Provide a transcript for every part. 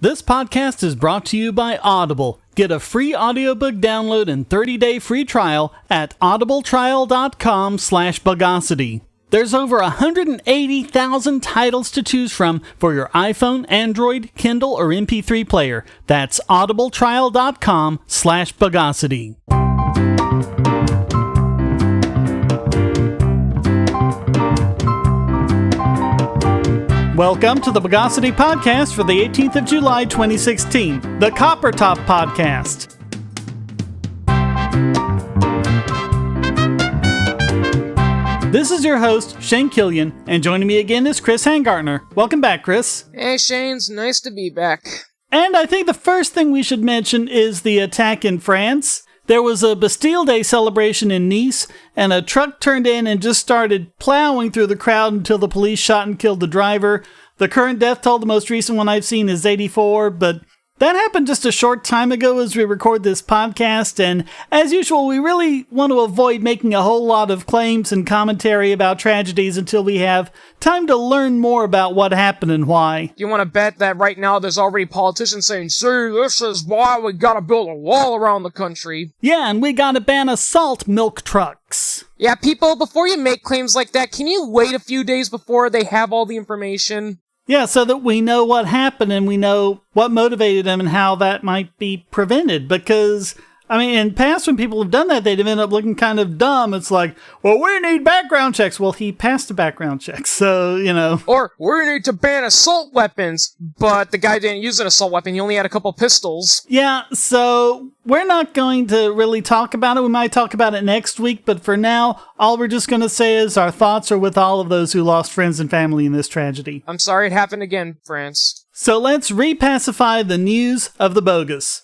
This podcast is brought to you by Audible. Get a free audiobook download and 30-day free trial at audibletrial.com/Bogosity. There's over 180,000 titles to choose from for your iPhone, Android, Kindle, or MP3 player. That's audibletrial.com/Bogosity. Welcome to the Bogosity podcast for the 18th of July, 2016, the Copper Top Podcast. This is your host, Shane Killian, and joining me again is Chris Hangartner. Welcome back, Chris. Hey, Shane, it's nice to be back. And I think the first thing we should mention is the attack in France. There was a Bastille Day celebration in Nice, and a truck turned in and just started plowing through the crowd until the police shot and killed the driver. The current death toll, the most recent one I've seen, is 84, but that happened just a short time ago as we record this podcast, and as usual, we really want to avoid making a whole lot of claims and commentary about tragedies until we have time to learn more about what happened and why. You want to bet that right now there's already politicians saying, see, this is why we gotta build a wall around the country. Yeah, and we gotta ban assault milk trucks. Yeah, people, before you make claims like that, can you wait a few days before they have all the information? Yeah, so that we know what happened and we know what motivated them and how that might be prevented. Because, I mean, in the past when people have done that, they'd end up looking kind of dumb. It's like, well, we need background checks. Well, he passed the background checks, so, you know. Or, we need to ban assault weapons, but the guy didn't use an assault weapon. He only had a couple pistols. Yeah, so we're not going to really talk about it. We might talk about it next week, but for now, all we're just going to say is our thoughts are with all of those who lost friends and family in this tragedy. I'm sorry it happened again, France. So let's repacify the news of the bogus.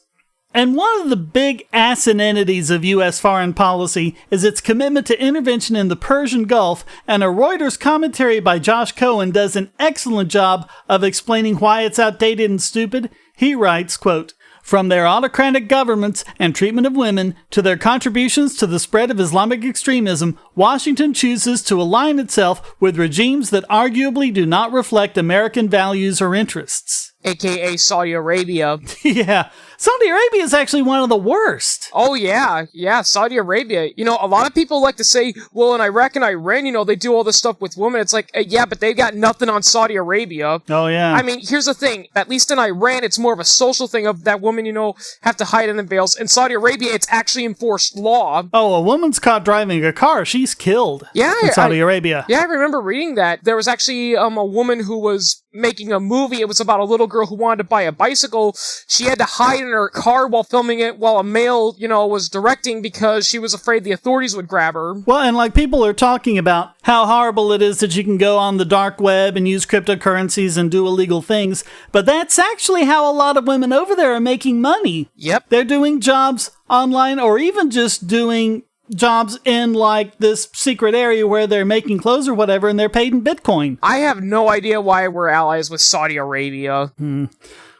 And one of the big entities of U.S. foreign policy is its commitment to intervention in the Persian Gulf, and a Reuters commentary by Josh Cohen does an excellent job of explaining why it's outdated and stupid. He writes, quote, "From their autocratic governments and treatment of women to their contributions to the spread of Islamic extremism, Washington chooses to align itself with regimes that arguably do not reflect American values or interests." AKA Saudi Arabia. Yeah, Saudi Arabia is actually one of the worst. Oh, yeah, Saudi Arabia. You know, a lot of people like to say, well, in Iraq and Iran, you know, they do all this stuff with women. It's like, yeah, but they got nothing on Saudi Arabia. Oh, yeah. I mean, here's the thing. At least in Iran, it's more of a social thing of that women, you know, have to hide in the veils. In Saudi Arabia, it's actually enforced law. Oh, a woman's caught driving a car. She's killed in Saudi Arabia. Yeah, I remember reading that. There was actually a woman who was making a movie. It was about a little girl who wanted to buy a bicycle. She had to hide in her car while filming it while a male, you know, was directing because she was afraid the authorities would grab her. Well, and like people are talking about how horrible it is that you can go on the dark web and use cryptocurrencies and do illegal things, but that's actually how a lot of women over there are making money. Yep. They're doing jobs online or even just doing jobs in like this secret area where they're making clothes or whatever and they're paid in Bitcoin. I have no idea why we're allies with Saudi Arabia.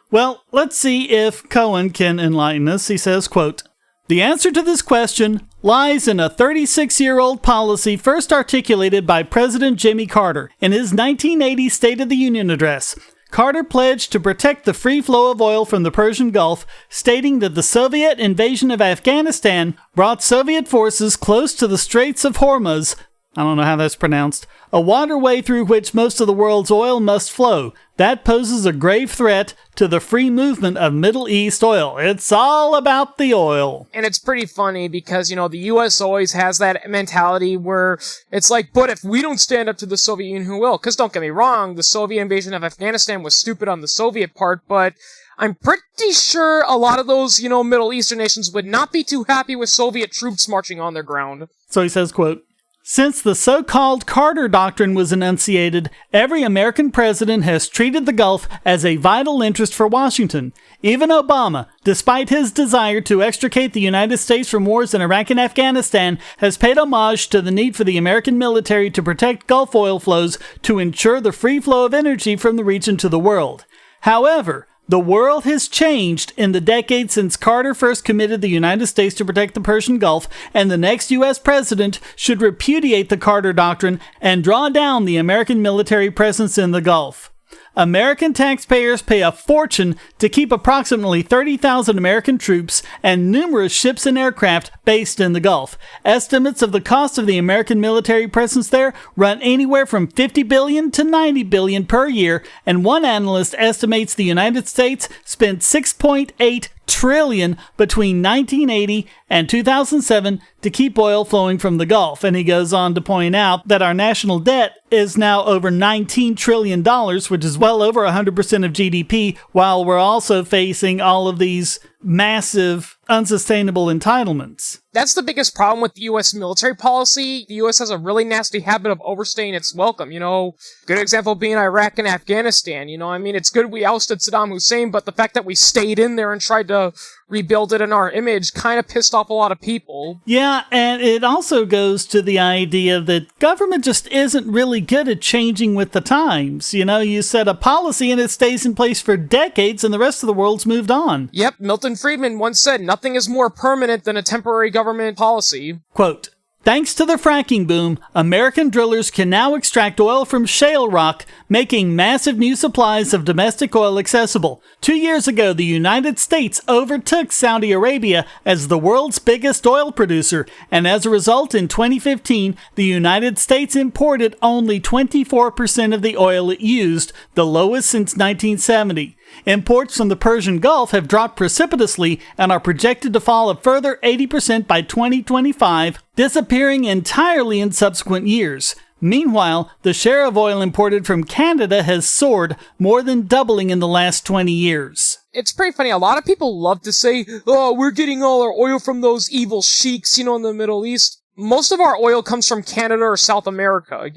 Well, let's see if Cohen can enlighten us. He says, quote, "The answer to this question lies in a 36-year-old policy first articulated by President Jimmy Carter in his 1980 State of the Union address. Carter pledged to protect the free flow of oil from the Persian Gulf, stating that the Soviet invasion of Afghanistan brought Soviet forces close to the Straits of Hormuz, I don't know how that's pronounced, a waterway through which most of the world's oil must flow. That poses a grave threat to the free movement of Middle East oil. It's all about the oil." And it's pretty funny because, you know, the U.S. always has that mentality where it's like, but if we don't stand up to the Soviet Union, who will? Because don't get me wrong, the Soviet invasion of Afghanistan was stupid on the Soviet part, but I'm pretty sure a lot of those, you know, Middle Eastern nations would not be too happy with Soviet troops marching on their ground. So he says, quote, "Since the so-called Carter Doctrine was enunciated, every American president has treated the Gulf as a vital interest for Washington. Even Obama, despite his desire to extricate the United States from wars in Iraq and Afghanistan, has paid homage to the need for the American military to protect Gulf oil flows to ensure the free flow of energy from the region to the world. However, the world has changed in the decade since Carter first committed the United States to protect the Persian Gulf, and the next U.S. president should repudiate the Carter Doctrine and draw down the American military presence in the Gulf. American taxpayers pay a fortune to keep approximately 30,000 American troops and numerous ships and aircraft based in the Gulf. Estimates of the cost of the American military presence there run anywhere from $50 billion to $90 billion per year, and one analyst estimates the United States spent $6.8 trillion between 1980 and 2007 to keep oil flowing from the Gulf. And he goes on to point out that our national debt is now over $19 trillion, which is well over 100% of GDP, while we're also facing all of these massive, unsustainable entitlements. That's the biggest problem with the U.S. military policy. The U.S. has a really nasty habit of overstaying its welcome. Good example being Iraq and Afghanistan. It's good we ousted Saddam Hussein, but the fact that we stayed in there and tried to rebuild it in our image kind of pissed off a lot of people. Yeah, and it also goes to the idea that government just isn't really good at changing with the times. You set a policy and it stays in place for decades and the rest of the world's moved on. Yep, Milton Friedman once said, nothing is more permanent than a temporary government policy. Quote, thanks to the fracking boom, American drillers can now extract oil from shale rock, making massive new supplies of domestic oil accessible. 2 years ago, the United States overtook Saudi Arabia as the world's biggest oil producer, and as a result, in 2015, the United States imported only 24% of the oil it used, the lowest since 1970. Imports from the Persian Gulf have dropped precipitously and are projected to fall a further 80% by 2025, disappearing entirely in subsequent years. Meanwhile, the share of oil imported from Canada has soared, more than doubling in the last 20 years. It's pretty funny. A lot of people love to say, oh, we're getting all our oil from those evil sheiks, in the Middle East. Most of our oil comes from Canada or South America,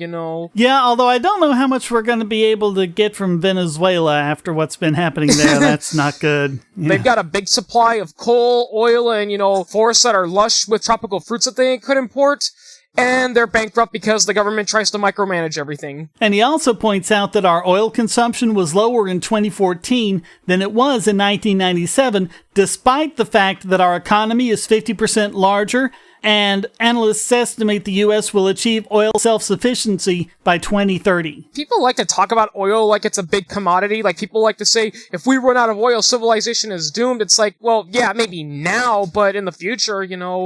Yeah, although I don't know how much we're going to be able to get from Venezuela after what's been happening there. That's not good. Yeah. They've got a big supply of coal, oil, and, forests that are lush with tropical fruits that they could import. And they're bankrupt because the government tries to micromanage everything. And he also points out that our oil consumption was lower in 2014 than it was in 1997, despite the fact that our economy is 50% larger, and analysts estimate the U.S. will achieve oil self-sufficiency by 2030. People like to talk about oil like it's a big commodity. Like, people like to say, if we run out of oil, civilization is doomed. It's like, well, yeah, maybe now, but in the future,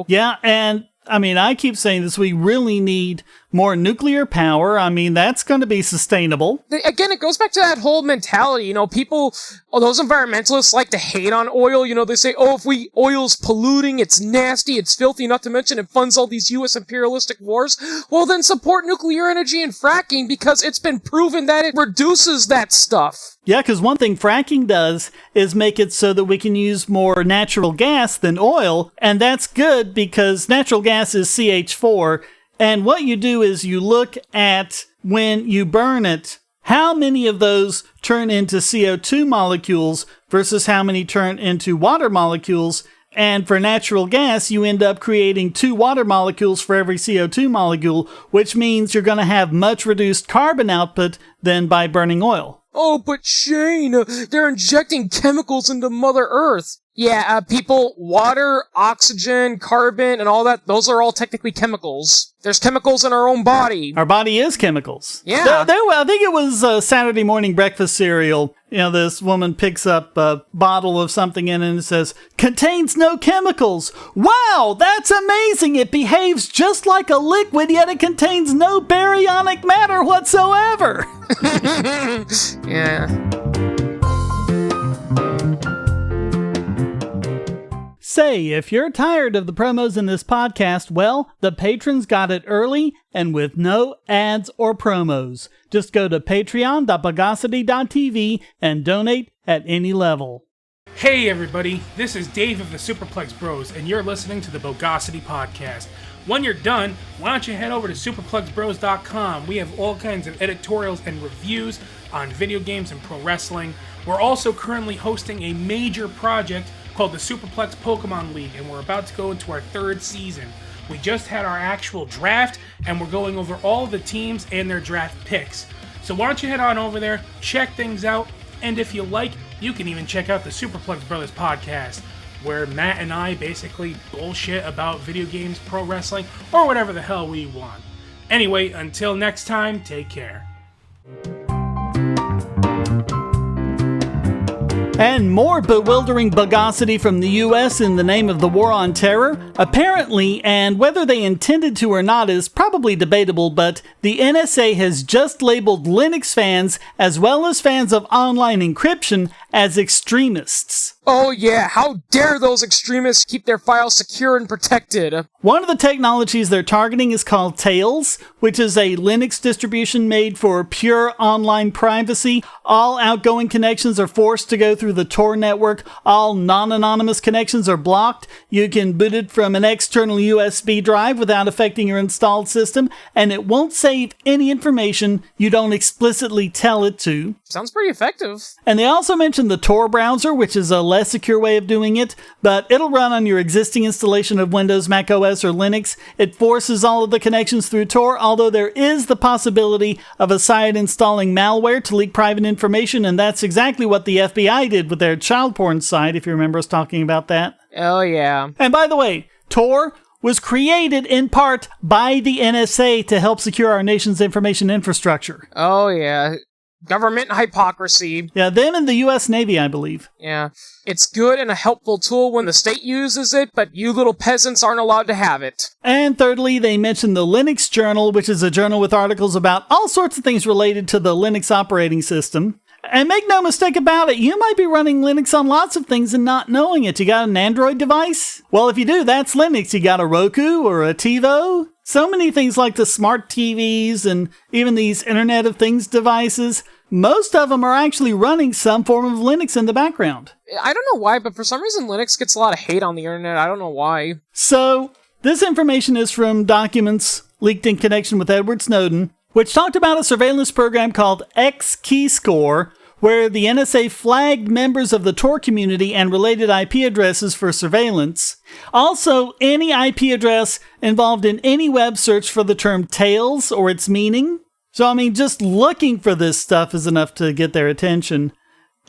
Yeah, and I keep saying this, we really need more nuclear power. That's going to be sustainable. Again, it goes back to that whole mentality. People, those environmentalists like to hate on oil. They say, oh, if oil's polluting, it's nasty, it's filthy, not to mention it funds all these U.S. imperialistic wars. Well, then support nuclear energy and fracking, because it's been proven that it reduces that stuff. Yeah, because one thing fracking does is make it so that we can use more natural gas than oil, and that's good because natural gas is CH4, and what you do is you look at, when you burn it, how many of those turn into CO2 molecules versus how many turn into water molecules. And for natural gas, you end up creating 2 water molecules for every CO2 molecule, which means you're going to have much reduced carbon output than by burning oil. Oh, but Shane, they're injecting chemicals into Mother Earth. Yeah, people, water, oxygen, carbon, and all that, those are all technically chemicals. There's chemicals in our own body. Our body is chemicals. Yeah. I think it was Saturday morning breakfast cereal. This woman picks up a bottle of something in it and it says, contains no chemicals. Wow, that's amazing. It behaves just like a liquid, yet it contains no baryonic matter whatsoever. Yeah. Say, if you're tired of the promos in this podcast, well, the patrons got it early and with no ads or promos. Just go to patreon.bogosity.tv and donate at any level. Hey everybody, this is Dave of the Superplex Bros, and you're listening to the Bogosity Podcast. When you're done, why don't you head over to superplexbros.com. We have all kinds of editorials and reviews on video games and pro wrestling. We're also currently hosting a major project called the Superplex Pokemon League, and we're about to go into our 3rd season. We just had our actual draft, and we're going over all of the teams and their draft picks. So why don't you head on over there, check things out, and if you like, you can even check out the Superplex Brothers podcast, where Matt and I basically bullshit about video games, pro wrestling, or whatever the hell we want. Anyway, until next time, take care. And more bewildering Bogosity from the US in the name of the war on terror. Apparently, and whether they intended to or not is probably debatable, but the NSA has just labeled Linux fans, as well as fans of online encryption, as extremists. Oh yeah, how dare those extremists keep their files secure and protected? One of the technologies they're targeting is called Tails, which is a Linux distribution made for pure online privacy. All outgoing connections are forced to go through the Tor network. All non-anonymous connections are blocked. You can boot it from an external USB drive without affecting your installed system, and it won't save any information you don't explicitly tell it to. Sounds pretty effective. And they also mentioned the Tor browser, which is a less secure way of doing it, but it'll run on your existing installation of Windows, Mac OS, or Linux. It forces all of the connections through Tor, although there is the possibility of a site installing malware to leak private information, and that's exactly what the FBI did with their child porn site, if you remember us talking about that. Oh yeah. And by the way, Tor was created in part by the NSA to help secure our nation's information infrastructure. Oh yeah. Government hypocrisy. Yeah, them and the U.S. Navy, I believe. Yeah. It's good and a helpful tool when the state uses it, but you little peasants aren't allowed to have it. And thirdly, they mentioned the Linux Journal, which is a journal with articles about all sorts of things related to the Linux operating system. And make no mistake about it, you might be running Linux on lots of things and not knowing it. You got an Android device? Well, if you do, that's Linux. You got a Roku or a TiVo? So many things like the smart TVs and even these Internet of Things devices, most of them are actually running some form of Linux in the background. I don't know why, but for some reason Linux gets a lot of hate on the internet. I don't know why. So, this information is from documents leaked in connection with Edward Snowden, which talked about a surveillance program called X-Keyscore, where the NSA flagged members of the Tor community and related IP addresses for surveillance. Also, any IP address involved in any web search for the term Tails or its meaning. So, just looking for this stuff is enough to get their attention.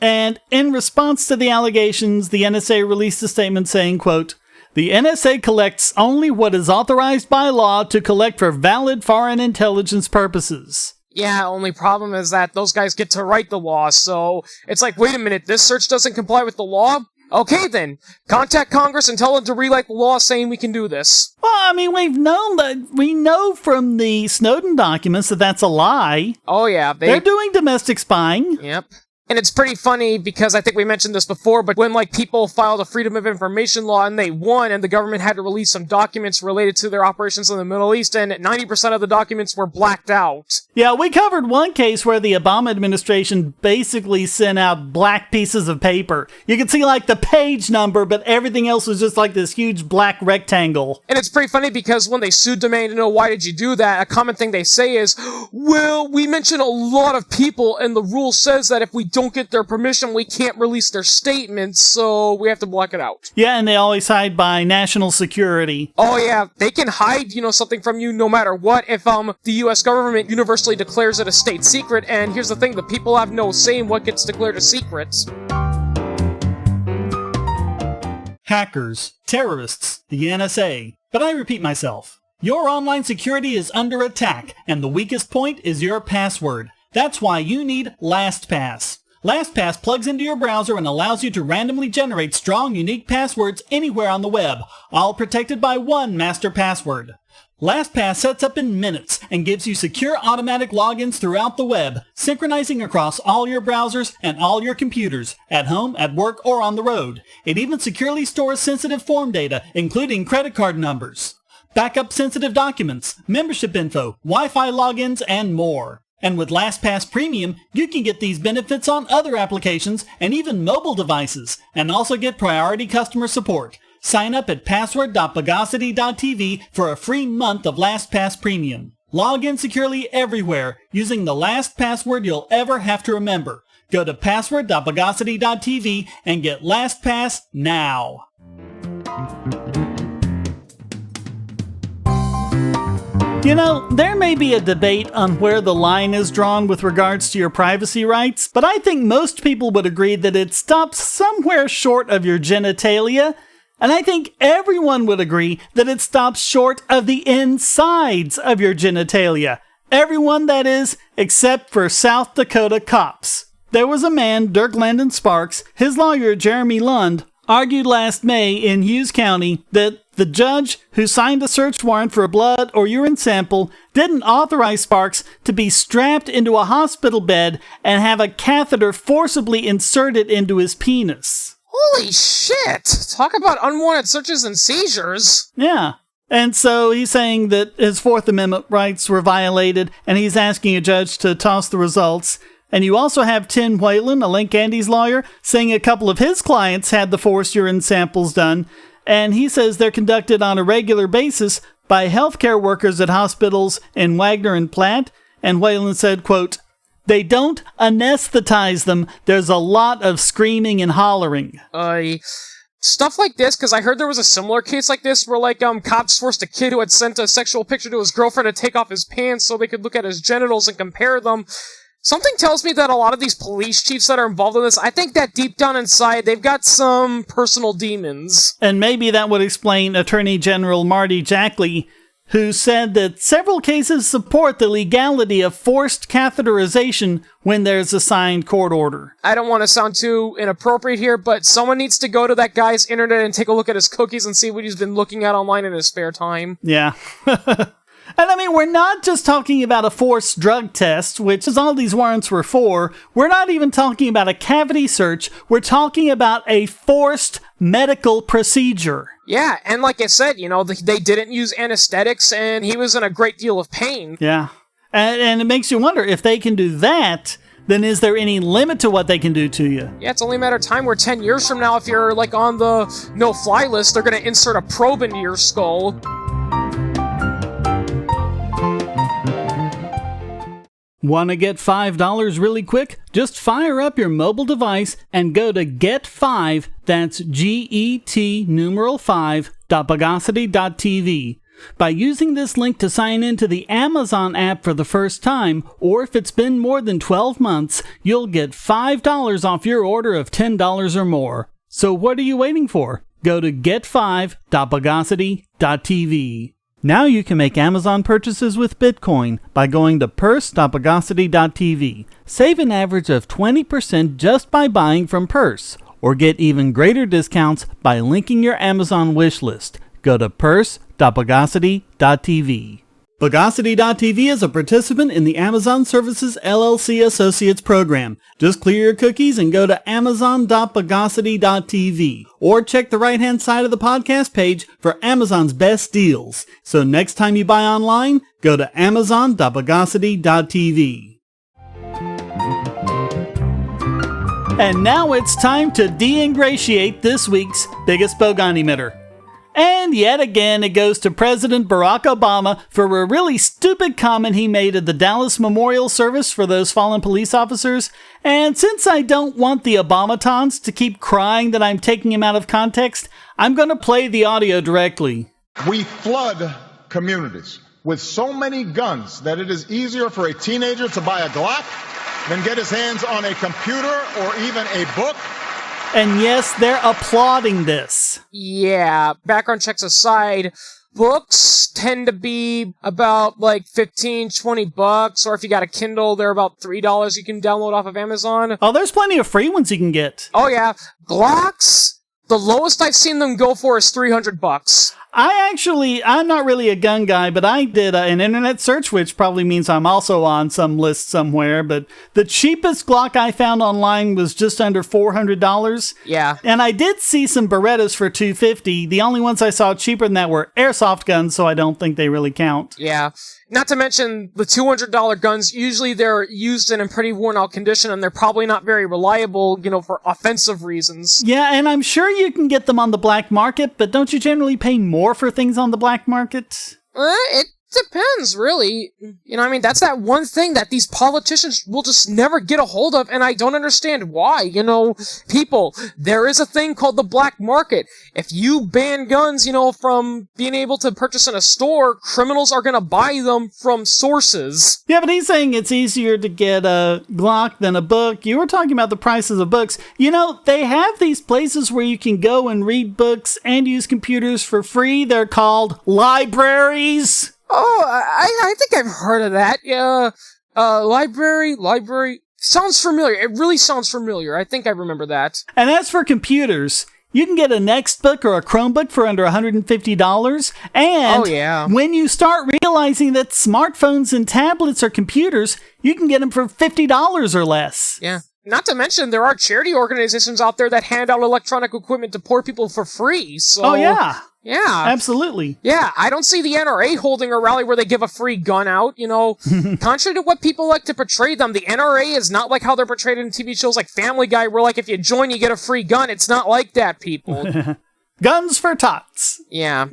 And in response to the allegations, the NSA released a statement saying, quote, "The NSA collects only what is authorized by law to collect for valid foreign intelligence purposes." Yeah, only problem is that those guys get to write the law, so it's like, wait a minute, this search doesn't comply with the law? Okay then, contact Congress and tell them to rewrite the law saying we can do this. Well, we know from the Snowden documents that that's a lie. Oh yeah, they're doing domestic spying. Yep. And it's pretty funny because I think we mentioned this before, but when people filed a Freedom of Information law and they won and the government had to release some documents related to their operations in the Middle East, and 90% of the documents were blacked out. Yeah, we covered one case where the Obama administration basically sent out black pieces of paper. You could see the page number, but everything else was just this huge black rectangle. And it's pretty funny because when they sued Domain to know why did you do that, a common thing they say is, well, we mentioned a lot of people and the rule says that if we don't get their permission, we can't release their statements, so we have to block it out. Yeah, and they always hide by national security. Oh yeah, they can hide, something from you no matter what if the US government universally declares it a state secret, and here's the thing, the people have no say in what gets declared a secret. Hackers, terrorists, the NSA. But I repeat myself. Your online security is under attack, and the weakest point is your password. That's why you need LastPass. LastPass plugs into your browser and allows you to randomly generate strong, unique passwords anywhere on the web, all protected by one master password. LastPass sets up in minutes and gives you secure automatic logins throughout the web, synchronizing across all your browsers and all your computers, at home, at work, or on the road. It even securely stores sensitive form data, including credit card numbers, backup sensitive documents, membership info, Wi-Fi logins, and more. And with LastPass Premium, you can get these benefits on other applications and even mobile devices, and also get priority customer support. Sign up at password.bogosity.tv for a free month of LastPass Premium. Log in securely everywhere using the last password you'll ever have to remember. Go to password.bogosity.tv and get LastPass now. There may be a debate on where the line is drawn with regards to your privacy rights, but I think most people would agree that it stops somewhere short of your genitalia, and I think everyone would agree that it stops short of the insides of your genitalia. Everyone, that is, except for South Dakota cops. There was a man, Dirk Landon Sparks, his lawyer, Jeremy Lund, argued last May in Hughes County that the judge who signed a search warrant for a blood or urine sample didn't authorize Sparks to be strapped into a hospital bed and have a catheter forcibly inserted into his penis. Holy shit! Talk about unwanted searches and seizures! Yeah. And so he's saying that his Fourth Amendment rights were violated, and he's asking a judge to toss the results. And you also have Tim Whalen, a Link Andy's lawyer, saying a couple of his clients had the forced urine samples done, and he says they're conducted on a regular basis by healthcare workers at hospitals in Wagner and Platt. And Whalen said, quote, "They don't anesthetize them. There's a lot of screaming and hollering." Stuff like this, because I heard there was a similar case like this where, cops forced a kid who had sent a sexual picture to his girlfriend to take off his pants so they could look at his genitals and compare them. Something tells me that a lot of these police chiefs that are involved in this, I think that deep down inside, they've got some personal demons. And maybe that would explain Attorney General Marty Jackley, who said that several cases support the legality of forced catheterization when there's a signed court order. I don't want to sound too inappropriate here, but someone needs to go to that guy's internet and take a look at his cookies and see what he's been looking at online in his spare time. Yeah. And I mean, we're not just talking about a forced drug test, which is all these warrants were for. We're not even talking about a cavity search. We're talking about a forced medical procedure. Yeah, and like I said, they didn't use anesthetics, and he was in a great deal of pain. Yeah. And it makes you wonder, if they can do that, then is there any limit to what they can do to you? Yeah, it's only a matter of time where 10 years from now, if you're, on the no-fly list, they're going to insert a probe into your skull. Want to get $5 really quick? Just fire up your mobile device and go to Get5, that's GET numeral 5.bogosity.tv. By using this link to sign in to the Amazon app for the first time, or if it's been more than 12 months, you'll get $5 off your order of $10 or more. So what are you waiting for? Go to get5.bogosity.tv. Now you can make Amazon purchases with Bitcoin by going to purse.bogosity.tv. Save an average of 20% just by buying from Purse, or get even greater discounts by linking your Amazon wish list. Go to purse.bogosity.tv. Bogosity.tv is a participant in the Amazon Services LLC Associates program. Just clear your cookies and go to amazon.bogosity.tv. Or check the right-hand side of the podcast page for Amazon's best deals. So next time you buy online, go to amazon.bogosity.tv. And now it's time to de-ingratiate this week's biggest Bogon emitter. And yet again, it goes to President Barack Obama for a really stupid comment he made at the Dallas Memorial Service for those fallen police officers. And since I don't want the Obamatons to keep crying that I'm taking him out of context, I'm going to play the audio directly. We flood communities with so many guns that it is easier for a teenager to buy a Glock than get his hands on a computer or even a book. And yes, they're applauding this. Yeah, background checks aside, books tend to be about $15-20, or if you got a Kindle, they're about $3 you can download off of Amazon. Oh, there's plenty of free ones you can get. Oh yeah, Glocks, the lowest I've seen them go for is $300. I'm not really a gun guy, but I did an internet search, which probably means I'm also on some list somewhere, but the cheapest Glock I found online was just under $400. Yeah. And I did see some Berettas for $250. The only ones I saw cheaper than that were airsoft guns, so I don't think they really count. Yeah. Not to mention the $200 guns, usually they're used in a pretty worn out condition, and they're probably not very reliable, for offensive reasons. Yeah, and I'm sure you can get them on the black market, but don't you generally pay more for things on the black market? It depends, really. That's that one thing that these politicians will just never get a hold of, and I don't understand why. People, there is a thing called the black market. If you ban guns, from being able to purchase in a store, criminals are gonna buy them from sources. Yeah, but he's saying it's easier to get a Glock than a book. You were talking about the prices of books. They have these places where you can go and read books and use computers for free. They're called libraries. Oh, I think I've heard of that. Yeah, library. Sounds familiar. It really sounds familiar. I think I remember that. And as for computers, you can get a Nextbook or a Chromebook for under $150. And when you start realizing that smartphones and tablets are computers, you can get them for $50 or less. Yeah. Not to mention, there are charity organizations out there that hand out electronic equipment to poor people for free. So, oh, yeah. Yeah. Absolutely. Yeah, I don't see the NRA holding a rally where they give a free gun out, you know. Contrary to what people like to portray them, the NRA is not like how they're portrayed in TV shows like Family Guy, where, like, if you join, you get a free gun. It's not like that, people. Guns for tots. Yeah.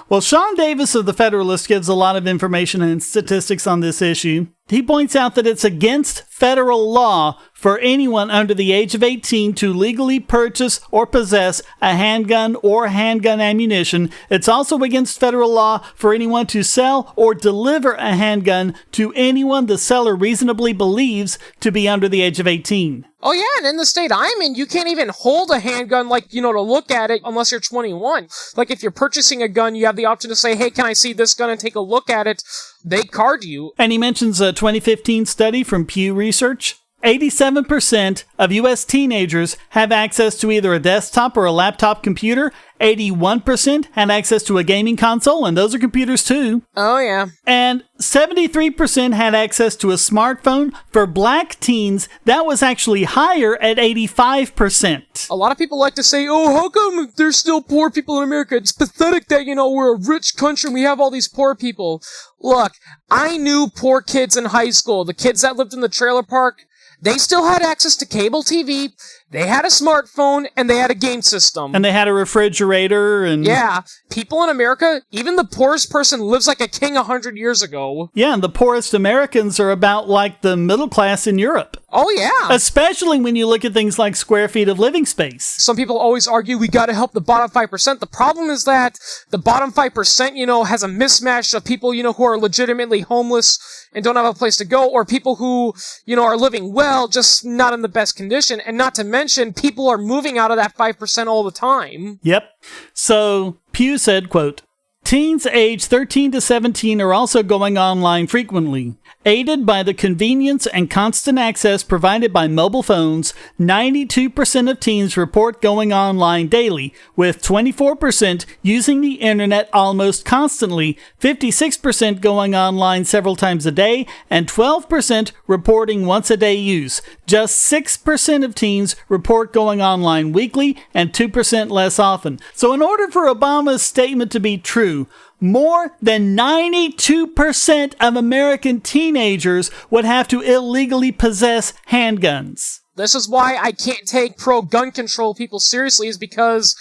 Well, Sean Davis of The Federalist gives a lot of information and statistics on this issue. He points out that it's against federal law for anyone under the age of 18 to legally purchase or possess a handgun or handgun ammunition. It's also against federal law for anyone to sell or deliver a handgun to anyone the seller reasonably believes to be under the age of 18. Oh yeah, and in the state I'm in, you can't even hold a handgun, like, you know, to look at it unless you're 21. Like, if you're purchasing a gun, you have the option to say, hey, can I see this gun and take a look at it? They card you. And he mentions a 2015 study from Pew Research. 87% of U.S. teenagers have access to either a desktop or a laptop computer. 81% had access to a gaming console, and those are computers too. Oh, yeah. And 73% had access to a smartphone. For black teens, that was actually higher at 85%. A lot of people like to say, oh, how come there's still poor people in America? It's pathetic that, you know, we're a rich country and we have all these poor people. Look, I knew poor kids in high school. The kids that lived in the trailer park, they still had access to cable TV, they had a smartphone, and they had a game system. And they had a refrigerator, and... Yeah, people in America, even the poorest person lives like a king 100 years ago. Yeah, and the poorest Americans are about like the middle class in Europe. Oh, yeah. Especially when you look at things like square feet of living space. Some people always argue we gotta help the bottom 5%. The problem is that the bottom 5%, you know, has a mismatch of people, you know, who are legitimately homeless and don't have a place to go, or people who, you know, are living well, just not in the best condition. And not to mention, people are moving out of that 5% all the time. Yep. So, Pew said, quote, teens age 13 to 17 are also going online frequently. Aided by the convenience and constant access provided by mobile phones, 92% of teens report going online daily, with 24% using the internet almost constantly, 56% going online several times a day, and 12% reporting once a day use. Just 6% of teens report going online weekly, and 2% less often. So in order for Obama's statement to be true, more than 92% of American teenagers would have to illegally possess handguns. This is why I can't take pro-gun control people seriously, is because,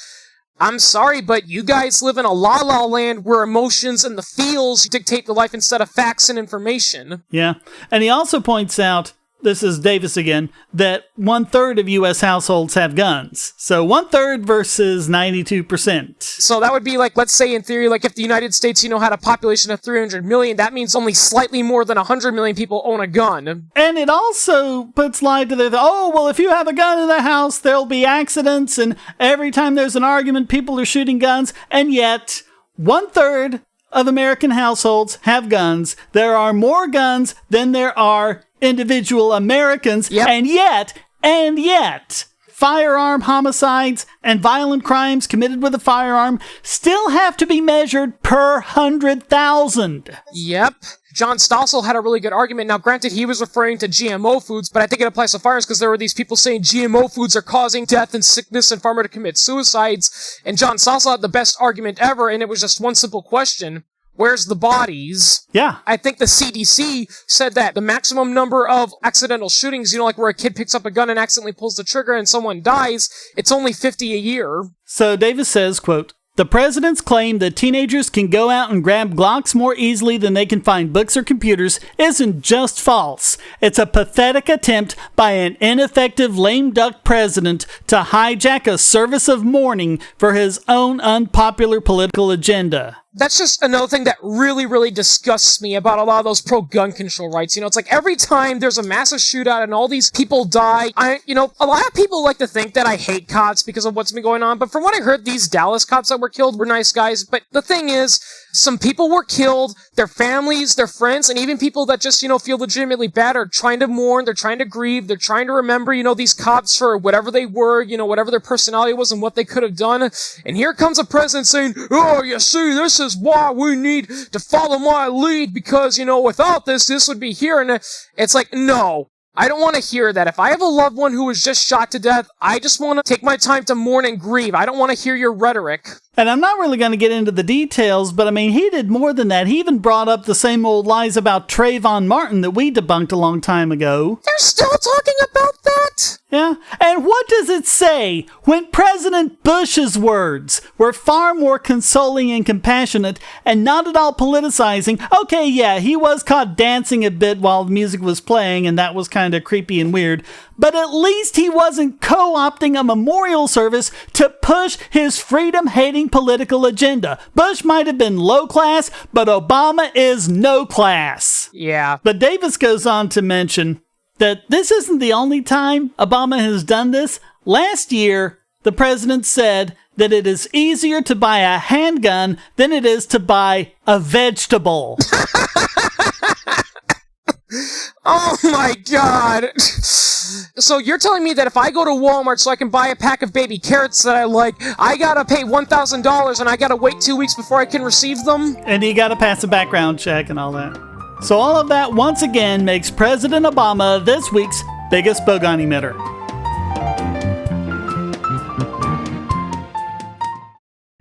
I'm sorry, but you guys live in a la-la land where emotions and the feels dictate the life instead of facts and information. Yeah, and he also points out, this is Davis again, that 1/3 of U.S. households have guns. So 1/3 versus 92%. So that would be like, let's say in theory, like if the United States, you know, had a population of 300 million, that means only slightly more than 100 million people own a gun. And it also puts light to the, oh, well, if you have a gun in the house, there'll be accidents, and every time there's an argument, people are shooting guns, and yet 1/3 of American households have guns. There are more guns than there are individual Americans, yep. and yet, firearm homicides and violent crimes committed with a firearm still have to be measured per 100,000. Yep. John Stossel had a really good argument. Now, granted, he was referring to GMO foods, but I think it applies to firearms because there were these people saying GMO foods are causing death and sickness and farmer to commit suicides. And John Stossel had the best argument ever, and it was just one simple question. Where's the bodies? Yeah. I think the CDC said that the maximum number of accidental shootings, you know, like where a kid picks up a gun and accidentally pulls the trigger and someone dies, it's only 50 a year. So Davis says, quote, the president's claim that teenagers can go out and grab Glocks more easily than they can find books or computers isn't just false. It's a pathetic attempt by an ineffective lame duck president to hijack a service of mourning for his own unpopular political agenda. that's just another thing that really, really disgusts me about a lot of those pro-gun control rights. You know, it's like every time there's a massive shootout and all these people die, a lot of people like to think that I hate cops because of what's been going on, but from what I heard, these Dallas cops that were killed were nice guys. But the thing is, some people were killed, their families, their friends, and even people that just, feel legitimately bad are trying to mourn, they're trying to grieve, they're trying to remember, these cops for whatever they were, whatever their personality was and what they could have done. And here comes a president saying, oh, you see, this is why we need to follow my lead because, without this would be here. And it's like, no. I don't want to hear that. If I have a loved one who was just shot to death, I just want to take my time to mourn and grieve. I don't want to hear your rhetoric. And I'm not really going to get into the details, but he did more than that. He even brought up the same old lies about Trayvon Martin that we debunked a long time ago. They're still talking about that? Yeah. And what does it say when President Bush's words were far more consoling and compassionate and not at all politicizing? Okay, yeah, he was caught dancing a bit while the music was playing, and that was kind of creepy and weird. But at least he wasn't co-opting a memorial service to push his freedom-hating political agenda. Bush might have been low class, but Obama is no class. Yeah. But Davis goes on to mention that this isn't the only time Obama has done this. Last year, the president said that it is easier to buy a handgun than it is to buy a vegetable. Oh my god! So you're telling me that if I go to Walmart so I can buy a pack of baby carrots that I like, I gotta pay $1,000 and I gotta wait 2 weeks before I can receive them? And you gotta pass a background check and all that. So all of that once again makes President Obama this week's biggest Bogon emitter.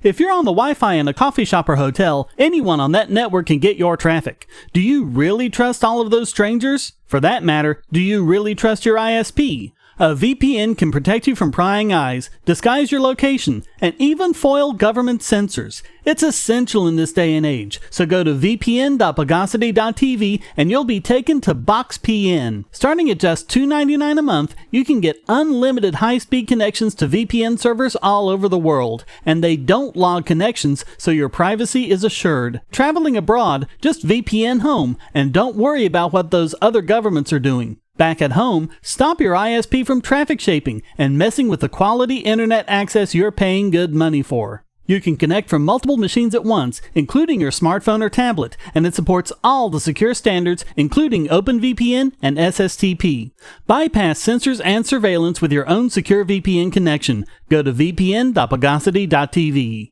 If you're on the Wi-Fi in a coffee shop or hotel, anyone on that network can get your traffic. Do you really trust all of those strangers? For that matter, do you really trust your ISP? A VPN can protect you from prying eyes, disguise your location, and even foil government censors. It's essential in this day and age, so go to vpn.bogosity.tv and you'll be taken to BoxPN. Starting at just $2.99 a month, you can get unlimited high-speed connections to VPN servers all over the world, and they don't log connections, so your privacy is assured. Traveling abroad, just VPN home, and don't worry about what those other governments are doing. Back at home, stop your ISP from traffic shaping and messing with the quality internet access you're paying good money for. You can connect from multiple machines at once, including your smartphone or tablet, and it supports all the secure standards, including OpenVPN and SSTP. Bypass censors and surveillance with your own secure VPN connection. Go to vpn.bogosity.tv.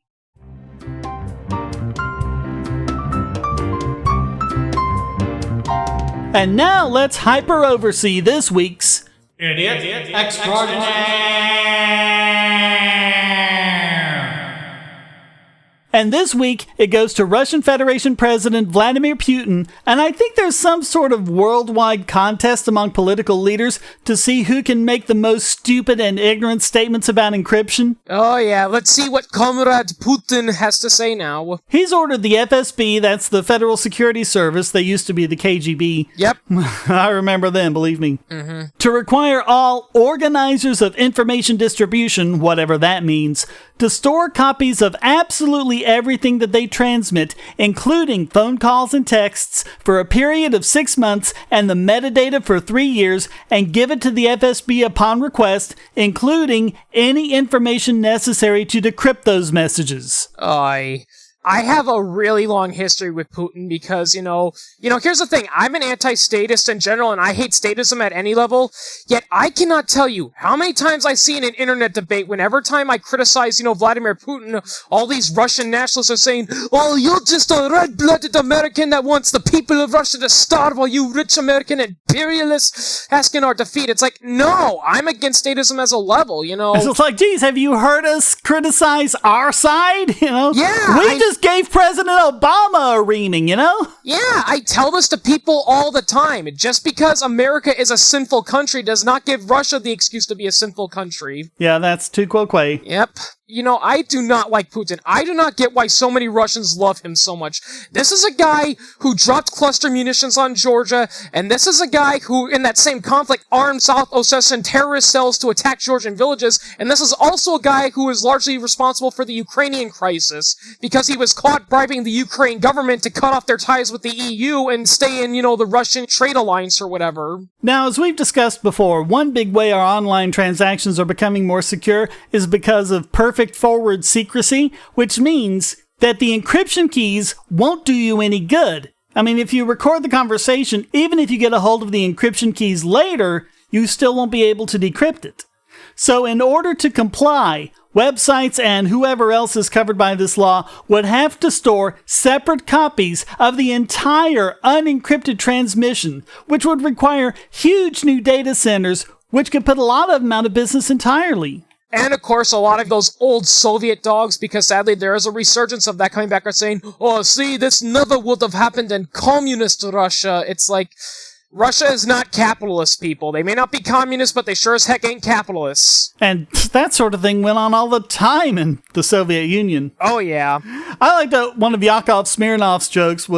And now let's hyper-oversee this week's Idiot Extraordinaire. And this week, it goes to Russian Federation President Vladimir Putin, and I think there's some sort of worldwide contest among political leaders to see who can make the most stupid and ignorant statements about encryption. Oh yeah, let's see what Comrade Putin has to say now. He's ordered the FSB, that's the Federal Security Service, they used to be the KGB. Yep. I remember them, believe me. To require all organizers of information distribution, whatever that means, to store copies of absolutely everything that they transmit, including phone calls and texts, for a period of 6 months and the metadata for 3 years, and give it to the FSB upon request, including any information necessary to decrypt those messages. I have a really long history with Putin because, here's the thing. I'm an anti-statist in general, and I hate statism at any level, yet I cannot tell you how many times I see in an internet debate whenever time I criticize, Vladimir Putin, all these Russian nationalists are saying, well, you're just a red-blooded American that wants the people of Russia to starve while you rich American imperialists asking our defeat. It's like, no, I'm against statism as a level, It's like, geez, have you heard us criticize our side, Yeah, We just gave President Obama a reaming, Yeah, I tell this to people all the time. Just because America is a sinful country does not give Russia the excuse to be a sinful country. Yeah, that's tu quoque. Yep. I do not like Putin. I do not get why so many Russians love him so much. This is a guy who dropped cluster munitions on Georgia, and this is a guy who, in that same conflict, armed South Ossetian terrorist cells to attack Georgian villages, and this is also a guy who is largely responsible for the Ukrainian crisis, because he was caught bribing the Ukraine government to cut off their ties with the EU and stay in, the Russian trade alliance or whatever. Now, as we've discussed before, one big way our online transactions are becoming more secure is because of perfect forward secrecy, which means that the encryption keys won't do you any good. I mean, if you record the conversation, even if you get a hold of the encryption keys later, you still won't be able to decrypt it. So in order to comply, websites and whoever else is covered by this law would have to store separate copies of the entire unencrypted transmission, which would require huge new data centers, which could put a lot of them out of business entirely. And, of course, a lot of those old Soviet dogs, because sadly there is a resurgence of that coming back, are saying, oh, see, this never would have happened in communist Russia. It's like, Russia is not capitalist, people. They may not be communists, but they sure as heck ain't capitalists. And that sort of thing went on all the time in the Soviet Union. Oh, yeah. I like that one of Yakov Smirnov's jokes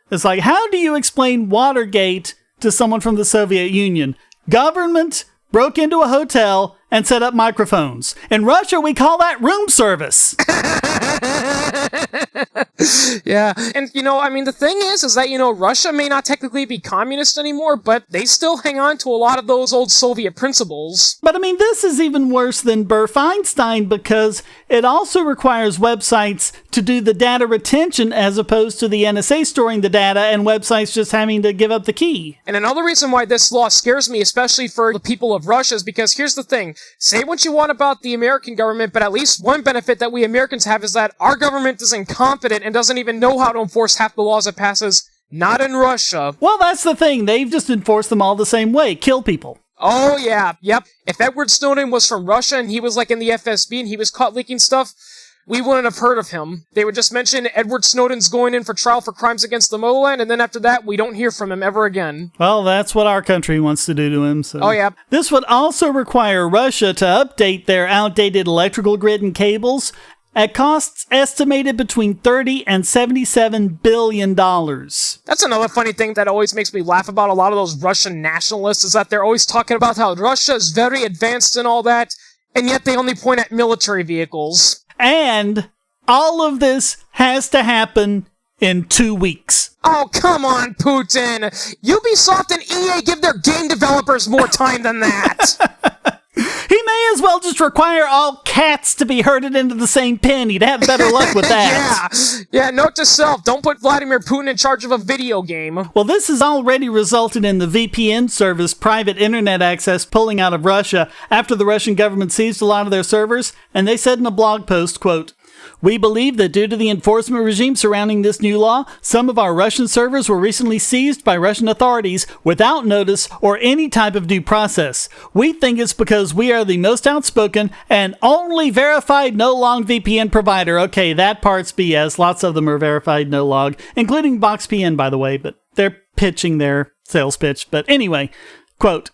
it's like, how do you explain Watergate to someone from the Soviet Union? Government broke into a hotel and set up microphones. In Russia, we call that room service. Yeah, and the thing is that, Russia may not technically be communist anymore, but they still hang on to a lot of those old Soviet principles. But this is even worse than Burr Feinstein, because it also requires websites to do the data retention as opposed to the NSA storing the data and websites just having to give up the key. And another reason why this law scares me, especially for the people of Russia, is because here's the thing. Say what you want about the American government, but at least one benefit that we Americans have is that our government is incompetent and doesn't even know how to enforce half the laws it passes. Not in Russia. Well, that's the thing. They've just enforced them all the same way. Kill people. Oh, yeah. Yep. If Edward Snowden was from Russia and he was in the FSB and he was caught leaking stuff, we wouldn't have heard of him. They would just mention Edward Snowden's going in for trial for crimes against the motherland, and then after that, we don't hear from him ever again. Well, that's what our country wants to do to him. So. Oh, yeah. This would also require Russia to update their outdated electrical grid and cables at costs estimated between $30 and $77 billion. That's another funny thing that always makes me laugh about a lot of those Russian nationalists, is that they're always talking about how Russia is very advanced and all that, and yet they only point at military vehicles. And all of this has to happen in 2 weeks. Oh, come on, Putin! Ubisoft and EA give their game developers more time than that! He may as well just require all cats to be herded into the same pen. He'd have better luck with that. Yeah, note to self, don't put Vladimir Putin in charge of a video game. Well, this has already resulted in the VPN service private internet access pulling out of Russia after the Russian government seized a lot of their servers, and they said in a blog post, quote, "We believe that due to the enforcement regime surrounding this new law, some of our Russian servers were recently seized by Russian authorities without notice or any type of due process. We think it's because we are the most outspoken and only verified no-log VPN provider." Okay, that part's BS. Lots of them are verified no-log, including BoxPN, by the way, but they're pitching their sales pitch. But anyway, quote,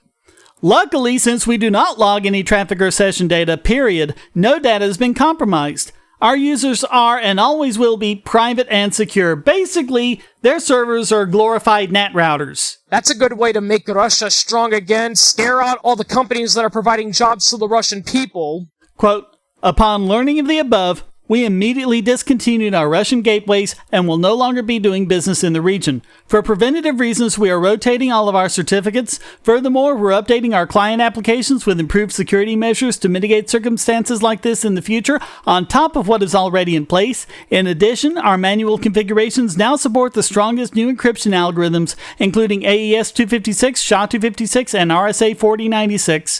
"Luckily, since we do not log any traffic or session data, period, no data has been compromised. Our users are and always will be private and secure." Basically, their servers are glorified NAT routers. That's a good way to make Russia strong again, scare out all the companies that are providing jobs to the Russian people. Quote, "Upon learning of the above, we immediately discontinued our Russian gateways and will no longer be doing business in the region. For preventative reasons, we are rotating all of our certificates. Furthermore, we're updating our client applications with improved security measures to mitigate circumstances like this in the future, on top of what is already in place. In addition, our manual configurations now support the strongest new encryption algorithms, including AES 256, SHA 256, and RSA 4096.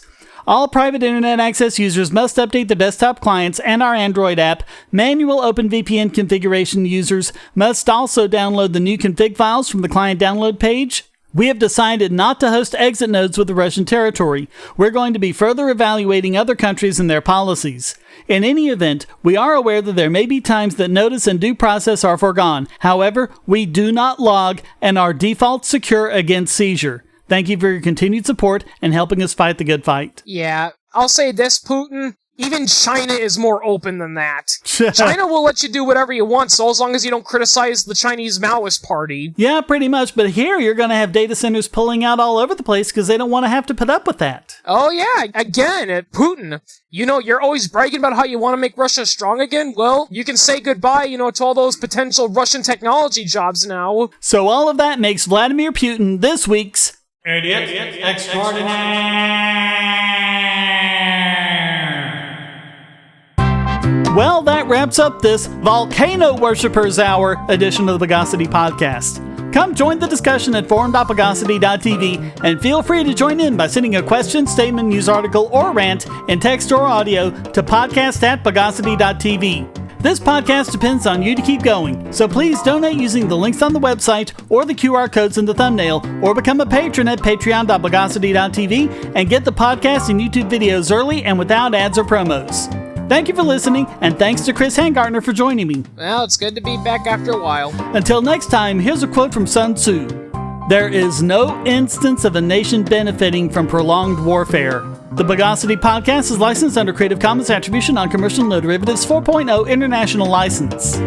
All private internet access users must update their desktop clients and our Android app. Manual OpenVPN configuration users must also download the new config files from the client download page. We have decided not to host exit nodes with the Russian territory. We're going to be further evaluating other countries and their policies. In any event, we are aware that there may be times that notice and due process are foregone. However, we do not log and are default secure against seizure. Thank you for your continued support and helping us fight the good fight." Yeah, I'll say this, Putin. Even China is more open than that. China will let you do whatever you want, so as long as you don't criticize the Chinese Maoist party. Yeah, pretty much. But here you're going to have data centers pulling out all over the place because they don't want to have to put up with that. Oh yeah, again, Putin. You're always bragging about how you want to make Russia strong again. Well, you can say goodbye, to all those potential Russian technology jobs now. So all of that makes Vladimir Putin this week's Idiot Extraordinaire. Well, that wraps up this Volcano Worshippers Hour edition of the Bogosity podcast. Come join the discussion at forum.bogosity.tv and feel free to join in by sending a question, statement, news article, or rant in text or audio to podcast@bogosity.tv. This podcast depends on you to keep going, so please donate using the links on the website or the QR codes in the thumbnail, or become a patron at patreon.bogosity.tv and get the podcast and YouTube videos early and without ads or promos. Thank you for listening, and thanks to Chris Hangartner for joining me. Well, it's good to be back after a while. Until next time, here's a quote from Sun Tzu. There is no instance of a nation benefiting from prolonged warfare. The Bogosity podcast is licensed under Creative Commons Attribution Non-Commercial No Derivatives 4.0 International License.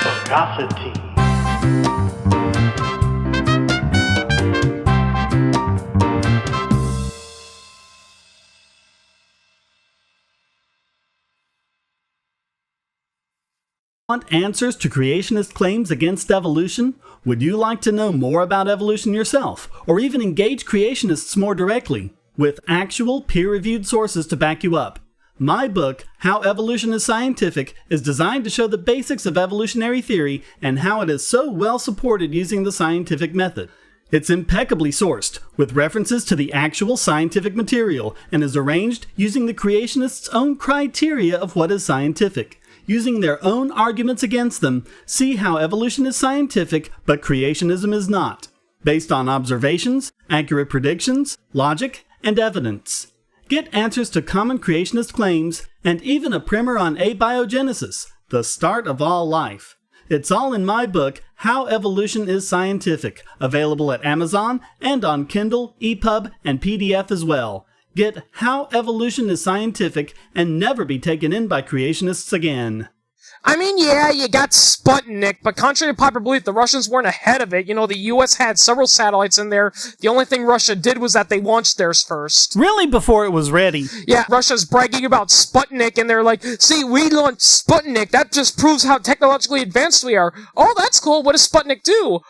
Bogosity. Want answers to creationist claims against evolution? Would you like to know more about evolution yourself, or even engage creationists more directly, with actual peer-reviewed sources to back you up? My book, How Evolution is Scientific, is designed to show the basics of evolutionary theory and how it is so well supported using the scientific method. It's impeccably sourced, with references to the actual scientific material, and is arranged using the creationists' own criteria of what is scientific. Using their own arguments against them, see how evolution is scientific, but creationism is not, based on observations, accurate predictions, logic, and evidence. Get answers to common creationist claims, and even a primer on abiogenesis, the start of all life. It's all in my book, How Evolution is Scientific, available at Amazon and on Kindle, EPUB, and PDF as well. Get How Evolution is Scientific and never be taken in by creationists again. I mean, yeah, you got Sputnik, but contrary to popular belief, the Russians weren't ahead of it. The U.S. had several satellites in there. The only thing Russia did was that they launched theirs first. Really, before it was ready. Yeah, Russia's bragging about Sputnik, and they're like, see, we launched Sputnik. That just proves how technologically advanced we are. Oh, that's cool. What does Sputnik do?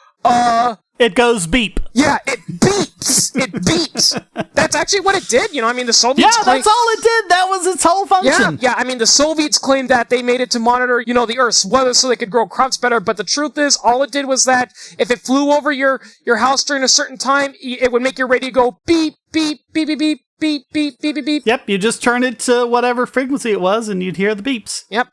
It goes beep. Yeah, it beeps. It beeps. That's actually what it did. The Soviets... Yeah, that's all it did. That was its whole function. Yeah, the Soviets claimed that they made it to monitor, the Earth's weather so they could grow crops better, but the truth is, all it did was that if it flew over your house during a certain time, it would make your radio go beep, beep, beep, beep, beep, beep, beep, beep, beep, beep. Yep, you just turn it to whatever frequency it was, and you'd hear the beeps. Yep.